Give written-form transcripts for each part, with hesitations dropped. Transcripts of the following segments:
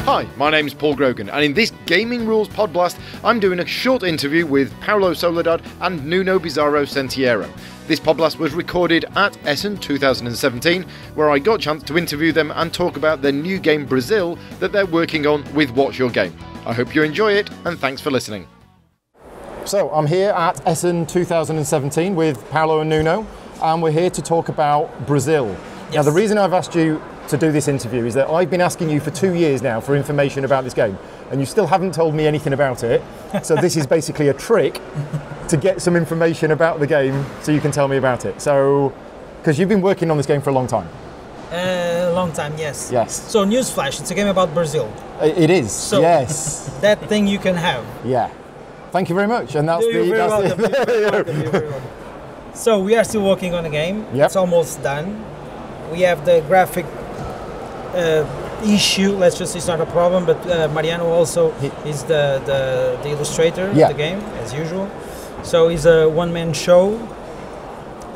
Hi, my name's Paul Grogan, and in this Gaming Rules Podblast, I'm doing a short interview with Paulo Soledade and Nuno Bizarro Sentiero. This Podblast was recorded at Essen 2017, where I got a chance to interview them and talk about their new game Brasil that they're working on with What's Your Game. I hope you enjoy it, and thanks for listening. So, I'm here at Essen 2017 with Paulo and Nuno, and we're here to talk about Brasil. Yes. Now, the reason I've asked you to do this interview is that I've been asking you for 2 years now for information about this game, and you still haven't told me anything about it. So this is basically a trick to get some information about the game so you can tell me about it. So, because you've been working on this game for a long time. Long time, yes. Yes. So newsflash, it's a game about Brazil. It is, so yes. That thing you can have. Yeah. Thank you very much. And that's You're very welcome. So we are still working on the game. Yep. It's almost done. We have the graphic issue, let's just say it's not a problem, but Mariano also is the illustrator of the game, as usual. So it's a one-man show,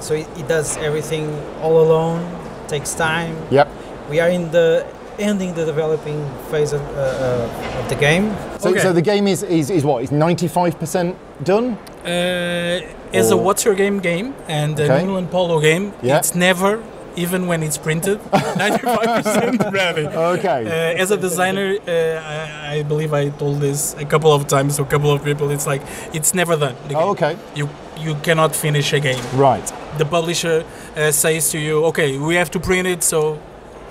so he does everything all alone, takes time. Yep. We are in the ending the developing phase of the game. So, so the game is what, is 95% done? As a What's Your Game game and a Nuno and Paulo game, it's never, even when it's printed, 95% ready. Okay. As a designer, I believe I told this a couple of times to a couple of people. It's like it's never done. Oh, okay. You cannot finish a game. Right. The publisher says to you, okay, we have to print it, so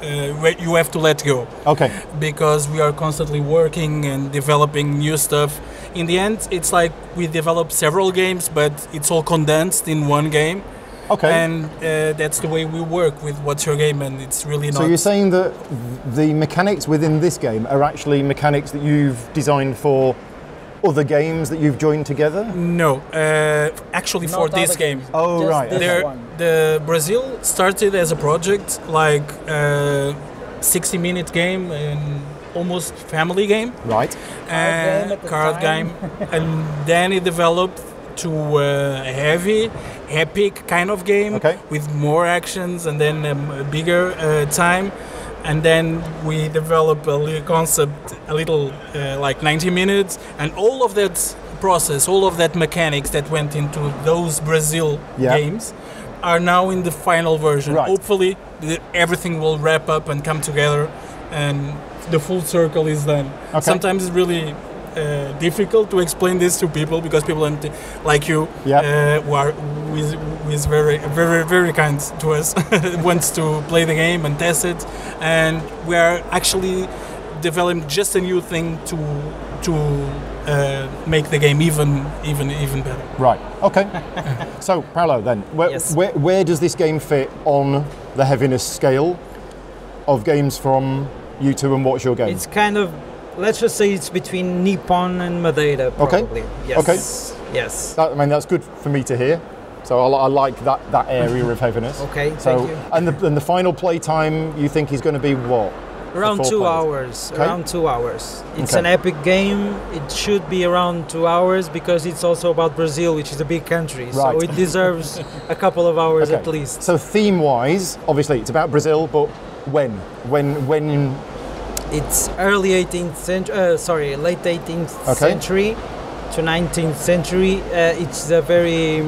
you have to let go. Okay. Because we are constantly working and developing new stuff. In the end, it's like we develop several games, but it's all condensed in one game. Okay. And that's the way we work with What's Your Game, and it's really not... So you're saying that the mechanics within this game are actually mechanics that you've designed for other games that you've joined together? No, actually not for this game. Oh, just right. The Brazil started as a project, like 60-minute game and almost family game. Right. Card game. And then it developed to a heavy, epic kind of game with more actions and then a bigger time. And then we develop a little concept, like 90 minutes, and all of that process, all of that mechanics that went into those Brazil games are now in the final version. Right. Hopefully everything will wrap up and come together and the full circle is done. Okay. Sometimes it's really difficult to explain this to people because people like you who are very kind to us wants to play the game and test it, and we are actually developing just a new thing to make the game even better. Right. Okay. So Paulo, then, where does this game fit on the heaviness scale of games from you two and What's Your Game? It's kind of, let's just say it's between Nippon and Madeira, probably. Okay. Yes. Okay. Yes. I mean, that's good for me to hear. So I like that area of heaviness. Okay, so, thank you. And the final play time, you think is going to be what? Around 2 hours. Okay. Around 2 hours. It's an epic game. It should be around 2 hours because it's also about Brazil, which is a big country. Right. So it deserves a couple of hours at least. So theme-wise, obviously it's about Brazil, but when? It's early 18th century, late 18th century to 19th century. It's a very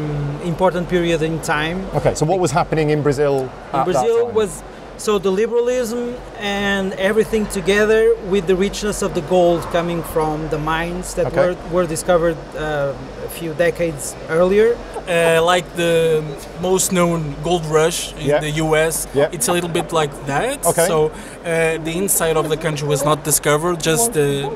important period in time. Okay, so what was happening in Brazil at that time? Was the liberalism and everything together with the richness of the gold coming from the mines that were discovered a few decades earlier. Like the most known gold rush in the US, it's a little bit like that. Okay. So the inside of the country was not discovered, just the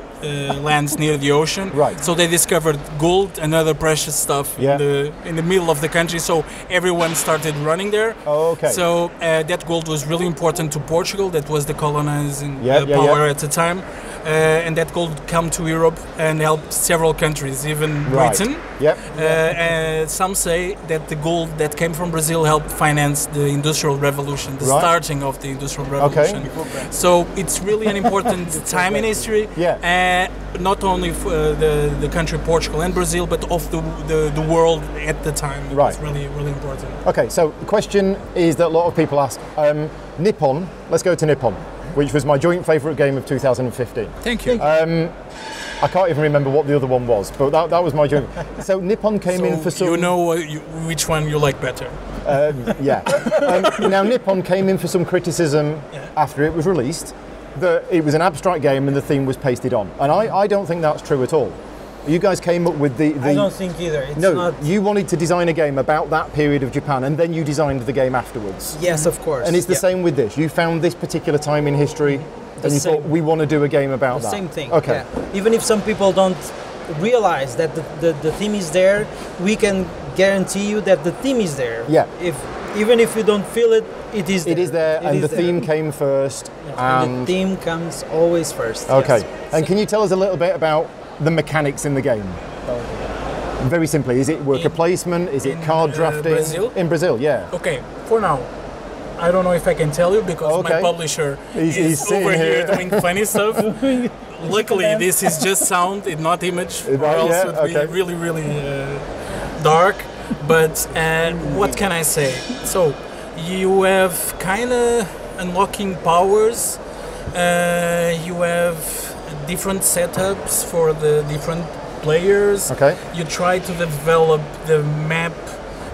lands near the ocean. Right. So they discovered gold and other precious stuff in the middle of the country. So everyone started running there. Oh, okay. So that gold was really important to Portugal. That was the colonizing power at the time. And that gold came to Europe and helped several countries, even Britain. Some say that the gold that came from Brazil helped finance the Industrial Revolution, the starting of the Industrial Revolution. So it's really an important time in history, not only for the country Portugal and Brazil, but of the world at the time. It's really, really important. Okay, so the question is that a lot of people ask, Nippon, let's go to Nippon. which was my joint favourite game of 2015. Thank you. I can't even remember what the other one was, but that was my joint. So Nippon came in for some... You know which one you like better. Yeah. Now Nippon came in for some criticism after it was released, that it was an abstract game and the theme was pasted on. And I don't think that's true at all. You guys came up with the... I don't think either. It's no, not... you wanted to design a game about that period of Japan and then you designed the game afterwards. Yes, of course. And it's the same with this. You found this particular time in history and you thought, we want to do a game about that. Same thing. Okay. Yeah. Even if some people don't realize that the theme is there, we can guarantee you that the theme is there. Yeah. Even if you don't feel it, it is there. It is there, and the theme came first. Yeah. And the theme comes always first. Okay. Yes. And can you tell us a little bit about the mechanics in the game? Very simply, is it worker placement? Is it card drafting? Brazil? In Brazil, yeah. Okay, for now, I don't know if I can tell you because my publisher is over here doing funny stuff. Luckily, this is just sound, it's not image, or else it would be really, really dark. But what can I say? So, you have kind of unlocking powers, you have different setups for the different players. Okay. You try to develop the map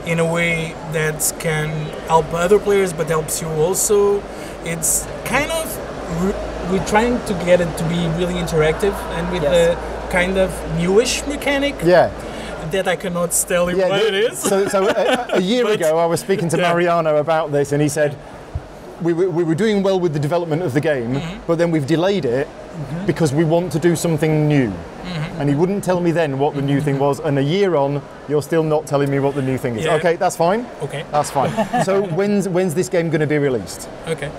in a way that can help other players but helps you also. It's kind of we're trying to get it to be really interactive and with a kind of newish mechanic. Yeah. That I cannot tell you what it is. So a year ago I was speaking to Mariano about this and he said we were doing well with the development of the game, but then we've delayed it because we want to do something new. And he wouldn't tell me then what the new thing was, and a year on, you're still not telling me what the new thing is. Yeah. Okay, that's fine. Okay. That's fine. So when's this game going to be released? Okay.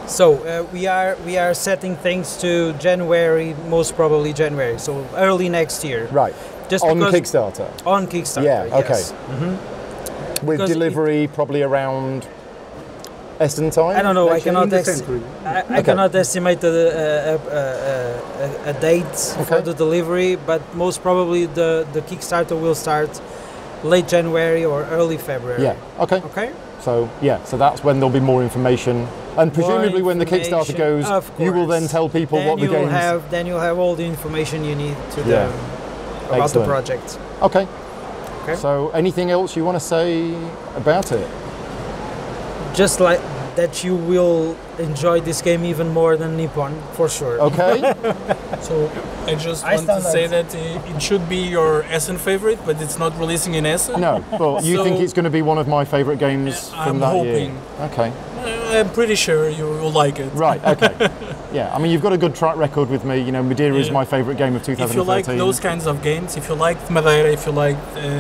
So we are setting things to January, most probably January, so early next year. Right. Just on Kickstarter? On Kickstarter, yeah, okay. Yes. With because delivery probably around Essen time? I don't know, I cannot estimate a date for the delivery, but most probably the Kickstarter will start late January or early February. Yeah, okay. Okay. So that's when there'll be more information. And presumably when the Kickstarter goes, you will then tell people what the game is. Then you'll have all the information you need to about Excellent. the project. Okay. So anything else you want to say about it? Just like that you will enjoy this game even more than Nippon, for sure. Okay. So I just want to say that it should be your Essen favorite, but it's not releasing in Essen. No, but you think it's going to be one of my favourite games from that year? Okay. I'm pretty sure you will like it. Right, okay. Yeah, I mean, you've got a good track record with me. You know, Madeira is my favourite game of 2013. If you like those kinds of games, if you like Madeira, if you like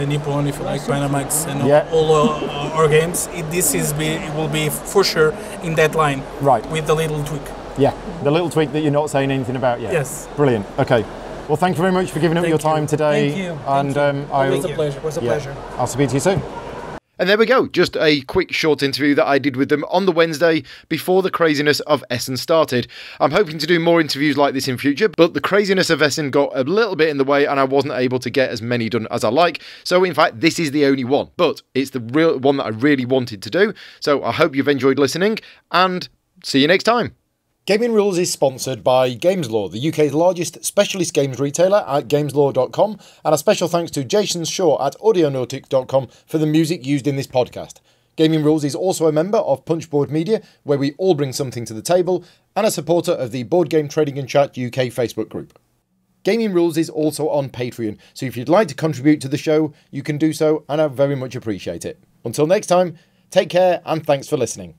Nippon, if you like Panamax and all our games, it will be for sure in that line. Right. With the little tweak. Yeah, the little tweak that you're not saying anything about yet. Yes. Brilliant. Okay. Well, thank you very much for giving up your time today. Thank you. And it was a pleasure. It was a pleasure. I'll speak to you soon. And there we go, just a quick short interview that I did with them on the Wednesday before the craziness of Essen started. I'm hoping to do more interviews like this in future, but the craziness of Essen got a little bit in the way and I wasn't able to get as many done as I like. So in fact, this is the only one, but it's the real one that I really wanted to do. So I hope you've enjoyed listening and see you next time. Gaming Rules is sponsored by GamesLaw, the UK's largest specialist games retailer at gameslaw.com, and a special thanks to Jason Shaw at audionautic.com for the music used in this podcast. Gaming Rules is also a member of Punchboard Media, where we all bring something to the table, and a supporter of the Board Game Trading and Chat UK Facebook group. Gaming Rules is also on Patreon, so if you'd like to contribute to the show, you can do so, and I very much appreciate it. Until next time, take care and thanks for listening.